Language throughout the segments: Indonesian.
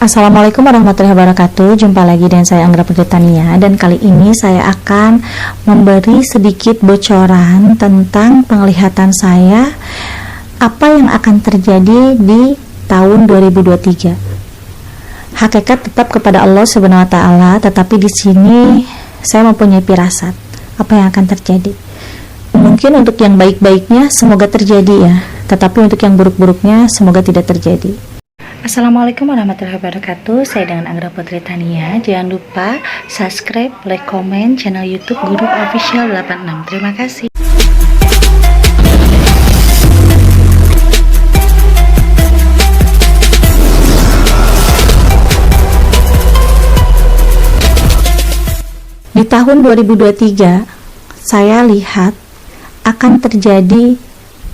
Assalamualaikum warahmatullahi wabarakatuh. Jumpa lagi dengan saya Anggra Putritania, dan kali ini saya akan memberi sedikit bocoran tentang penglihatan saya apa yang akan terjadi di tahun 2023. Hakikat tetap kepada Allah Subhanahu wa taala, tetapi di sini saya mempunyai firasat apa yang akan terjadi. Mungkin untuk yang baik-baiknya semoga terjadi ya, tetapi untuk yang buruk-buruknya semoga tidak terjadi. Assalamualaikum warahmatullahi wabarakatuh. Saya dengan Anggra Putritania. Jangan lupa subscribe, like, komen channel YouTube Guru Official 86. Terima kasih. Di tahun 2023, saya lihat akan terjadi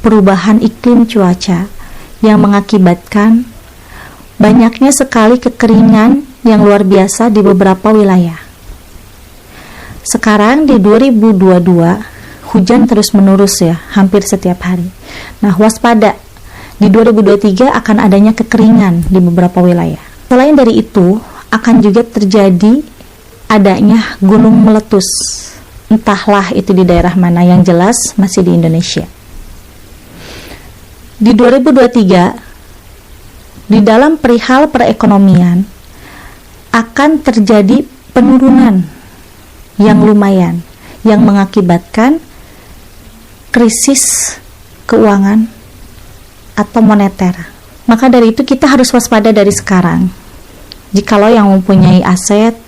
perubahan iklim cuaca yang mengakibatkan banyaknya sekali kekeringan yang luar biasa di beberapa wilayah. Sekarang di 2022, hujan terus menerus ya, hampir setiap hari. Nah, waspada, di 2023 akan adanya kekeringan di beberapa wilayah. Selain dari itu, akan juga terjadi adanya gunung meletus. Entahlah itu di daerah mana, yang jelas masih di Indonesia. Di 2023, di dalam perihal perekonomian akan terjadi penurunan yang lumayan yang mengakibatkan krisis keuangan atau moneter. Maka dari itu kita harus waspada dari sekarang. Jikalau yang mempunyai aset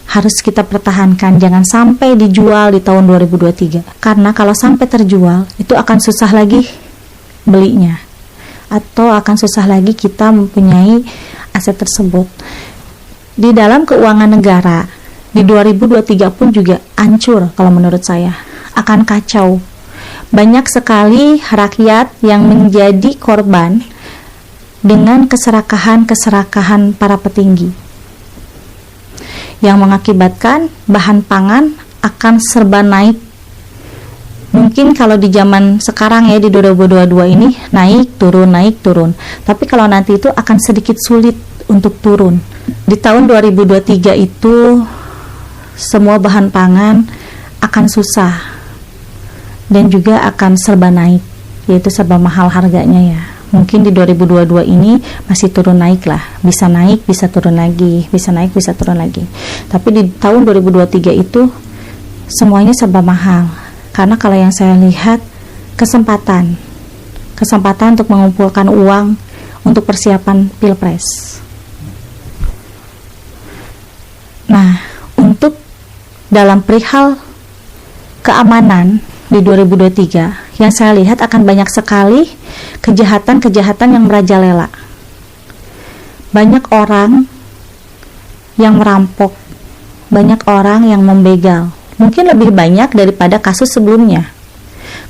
harus kita pertahankan, jangan sampai dijual di tahun 2023. Karena kalau sampai terjual itu akan susah lagi belinya, atau akan susah lagi kita mempunyai aset tersebut. Di dalam keuangan negara di 2023 pun juga hancur kalau menurut saya, akan kacau. Banyak sekali rakyat yang menjadi korban dengan keserakahan para petinggi yang mengakibatkan bahan pangan akan serba naik. Mungkin kalau di zaman sekarang ya, di 2022 ini naik turun. Tapi kalau nanti itu akan sedikit sulit untuk turun. Di tahun 2023 itu semua bahan pangan akan susah dan juga akan serba naik, yaitu serba mahal harganya ya. Mungkin di 2022 ini masih turun naik lah, bisa naik bisa turun lagi, bisa naik bisa turun lagi. Tapi di tahun 2023 itu semuanya serba mahal. Karena kalau yang saya lihat kesempatan untuk mengumpulkan uang untuk persiapan Pilpres. Nah, untuk dalam perihal keamanan di 2023 yang saya lihat akan banyak sekali kejahatan yang merajalela. Banyak orang yang merampok, banyak orang yang membegal. Mungkin lebih banyak daripada kasus sebelumnya.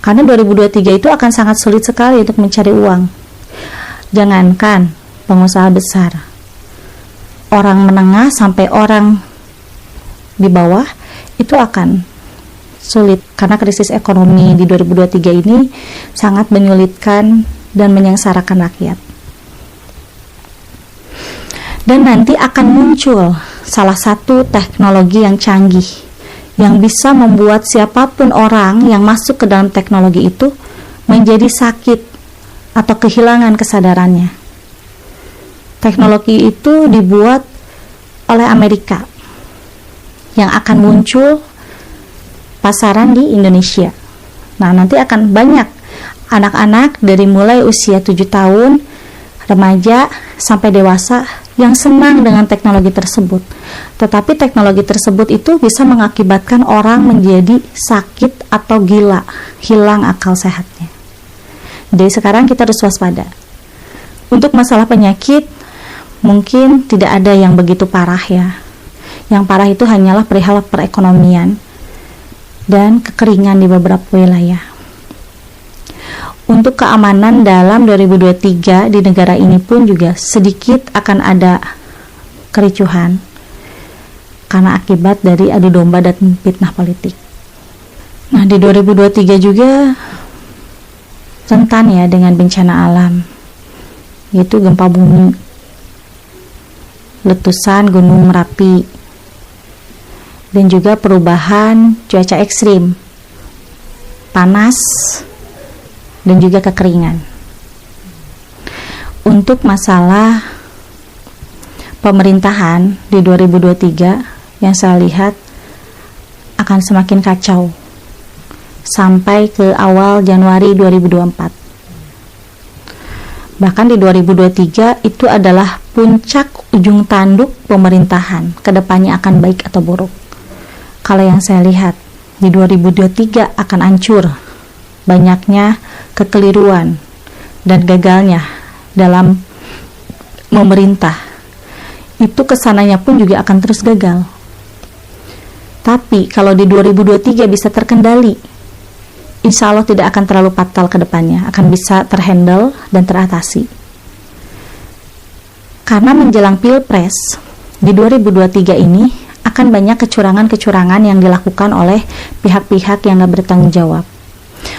Karena 2023 itu akan sangat sulit sekali untuk mencari uang. Jangankan pengusaha besar, orang menengah sampai orang di bawah itu akan sulit. Karena krisis ekonomi di 2023 ini sangat menyulitkan dan menyengsarakan rakyat. Dan nanti akan muncul salah satu teknologi yang canggih yang bisa membuat siapapun orang yang masuk ke dalam teknologi itu menjadi sakit atau kehilangan kesadarannya. Teknologi itu dibuat oleh Amerika yang akan muncul pasaran di Indonesia. Nah, nanti akan banyak anak-anak dari mulai usia 7 tahun, remaja sampai dewasa yang senang dengan teknologi tersebut. Tetapi teknologi tersebut itu bisa mengakibatkan orang menjadi sakit atau gila, hilang akal sehatnya. Jadi sekarang kita harus waspada. Untuk masalah penyakit mungkin tidak ada yang begitu parah ya. Yang parah itu hanyalah perihal perekonomian dan kekeringan di beberapa wilayah. Untuk keamanan dalam 2023 di negara ini pun juga sedikit akan ada kericuhan karena akibat dari adu domba dan fitnah politik. Nah, di 2023 juga rentan ya dengan bencana alam, yaitu gempa bumi. letusan Gunung Merapi, dan juga perubahan cuaca ekstrim, panas, dan juga kekeringan. Untuk masalah pemerintahan di 2023 yang saya lihat akan semakin kacau sampai ke awal Januari 2024. Bahkan di 2023 itu adalah puncak ujung tanduk pemerintahan, kedepannya akan baik atau buruk. Kalau yang saya lihat di 2023 akan hancur, banyaknya kekeliruan dan gagalnya dalam memerintah. Itu kesananya pun juga akan terus gagal. Tapi kalau di 2023 bisa terkendali, insya Allah tidak akan terlalu fatal ke depannya, akan bisa terhandle dan teratasi. Karena menjelang Pilpres di 2023 ini akan banyak kecurangan-kecurangan yang dilakukan oleh pihak-pihak yang tidak bertanggung jawab.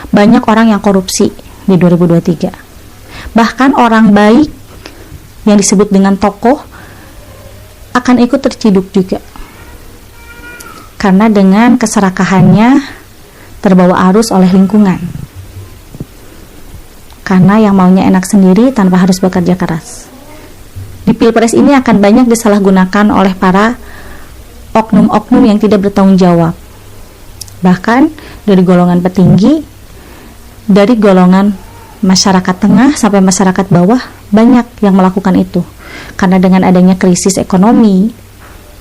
Banyak orang yang korupsi di 2023. Bahkan orang baik yang disebut dengan tokoh akan ikut terciduk juga. Karena dengan keserakahannya terbawa arus oleh lingkungan. Karena yang maunya enak sendiri tanpa harus bekerja keras. Di Pilpres ini akan banyak disalahgunakan oleh para oknum-oknum yang tidak bertanggung jawab. Bahkan dari golongan petinggi, dari golongan masyarakat tengah sampai masyarakat bawah, banyak yang melakukan itu. Karena dengan adanya krisis ekonomi,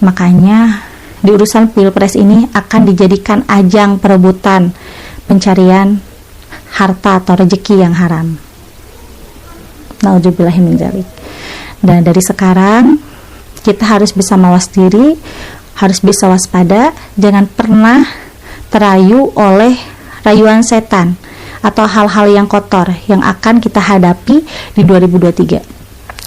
makanya di urusan Pilpres ini akan dijadikan ajang perebutan pencarian harta atau rezeki yang haram. Nauzubillahi min dzalik. Dan dari sekarang kita harus bisa mawas diri, harus bisa waspada, jangan pernah terayu oleh rayuan setan atau hal-hal yang kotor yang akan kita hadapi di 2023.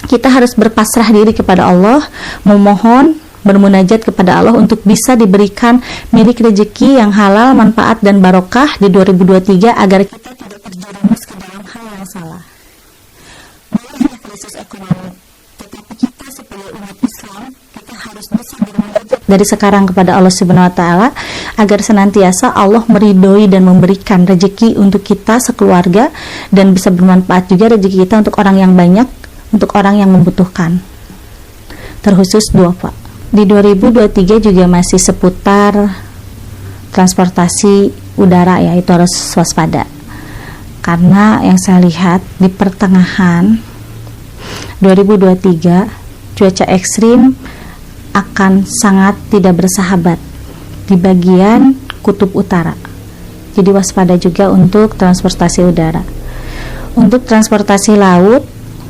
Kita harus berpasrah diri kepada Allah, memohon, bermunajat kepada Allah untuk bisa diberikan milik rezeki yang halal, manfaat dan barokah di 2023 agar kita tidak terjerumus ke dalam hal yang salah. Boleh krisis ekonomi, tetapi kita sebagai umat Islam, kita harus bisa bermunajat dari sekarang kepada Allah Subhanahu wa taala agar senantiasa Allah meridhoi dan memberikan rezeki untuk kita sekeluarga dan bisa bermanfaat juga rezeki kita untuk orang yang banyak, untuk orang yang membutuhkan. Terkhusus dua, Pak. Di 2023 juga masih seputar transportasi udara ya, itu harus waspada. Karena yang saya lihat di pertengahan 2023 cuaca ekstrim akan sangat tidak bersahabat di bagian kutub utara. Jadi waspada juga untuk transportasi udara. Untuk transportasi laut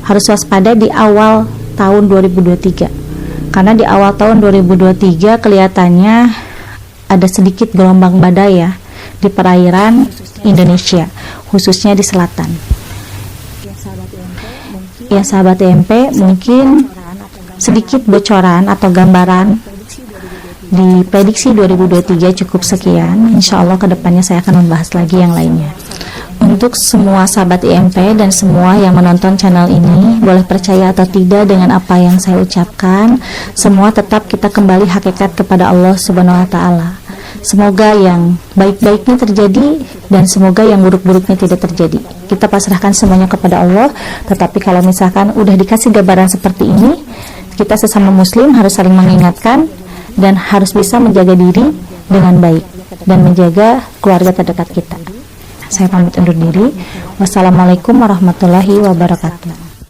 harus waspada di awal tahun 2023. Karena di awal tahun 2023 kelihatannya ada sedikit gelombang badai ya di perairan Indonesia, khususnya di selatan. Ya sahabat EMP, mungkin sedikit bocoran atau gambaran di prediksi 2023 cukup sekian. Insya Allah kedepannya saya akan membahas lagi yang lainnya. Untuk semua sahabat IMP dan semua yang menonton channel ini, boleh percaya atau tidak dengan apa yang saya ucapkan, semua tetap kita kembali hakikat kepada Allah Subhanahu wa taala. Semoga yang baik-baiknya terjadi dan semoga yang buruk-buruknya tidak terjadi. Kita pasrahkan semuanya kepada Allah. Tetapi kalau misalkan udah dikasih gambaran seperti ini, kita sesama muslim harus saling mengingatkan dan harus bisa menjaga diri dengan baik dan menjaga keluarga terdekat kita. Saya pamit undur diri. Wassalamualaikum warahmatullahi wabarakatuh.